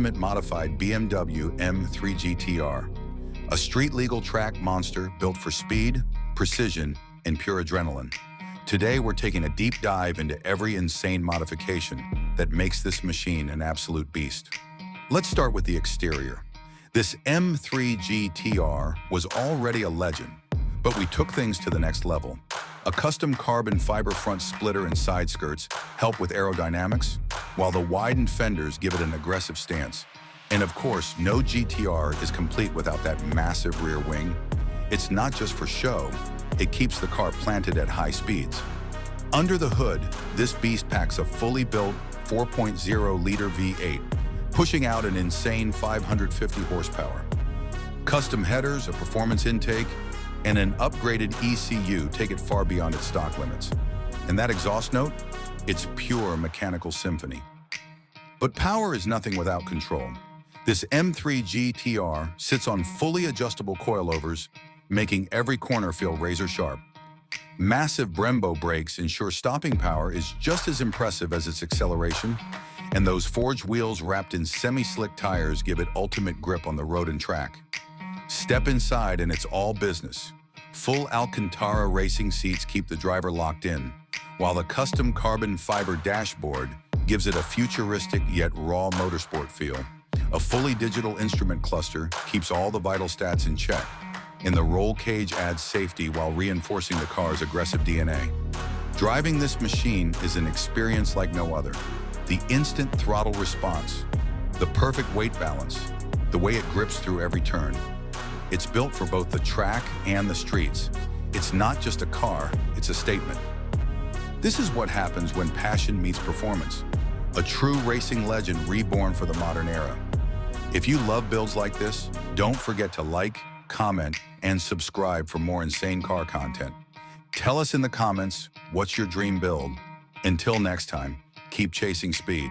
ultimate modified BMW M3 GTR, a street-legal track monster built for speed, precision, and pure adrenaline. Today, we're taking a deep dive into every insane modification that makes this machine an absolute beast. Let's start with the exterior. This M3 GTR was already a legend, but we took things to the next level. A custom carbon fiber front splitter and side skirts help with aerodynamics, while the widened fenders give it an aggressive stance. And of course, no GTR is complete without that massive rear wing. It's not just for show, it keeps the car planted at high speeds. Under the hood, this beast packs a fully built 4.0-liter V8, pushing out an insane 550 horsepower. Custom headers, a performance intake, and an upgraded ECU take it far beyond its stock limits. And that exhaust note? It's pure mechanical symphony. But power is nothing without control. This M3 GTR sits on fully adjustable coilovers, making every corner feel razor sharp. Massive Brembo brakes ensure stopping power is just as impressive as its acceleration, and those forged wheels wrapped in semi-slick tires give it ultimate grip on the road and track. Step inside and it's all business. Full Alcantara racing seats keep the driver locked in, while the custom carbon fiber dashboard gives it a futuristic yet raw motorsport feel. A fully digital instrument cluster keeps all the vital stats in check, and the roll cage adds safety while reinforcing the car's aggressive DNA. Driving this machine is an experience like no other. The instant throttle response, the perfect weight balance, the way it grips through every turn. It's built for both the track and the streets. It's not just a car, it's a statement. This is what happens when passion meets performance. A true racing legend reborn for the modern era. If you love builds like this, don't forget to like, comment, and subscribe for more insane car content. Tell us in the comments, what's your dream build? Until next time, keep chasing speed.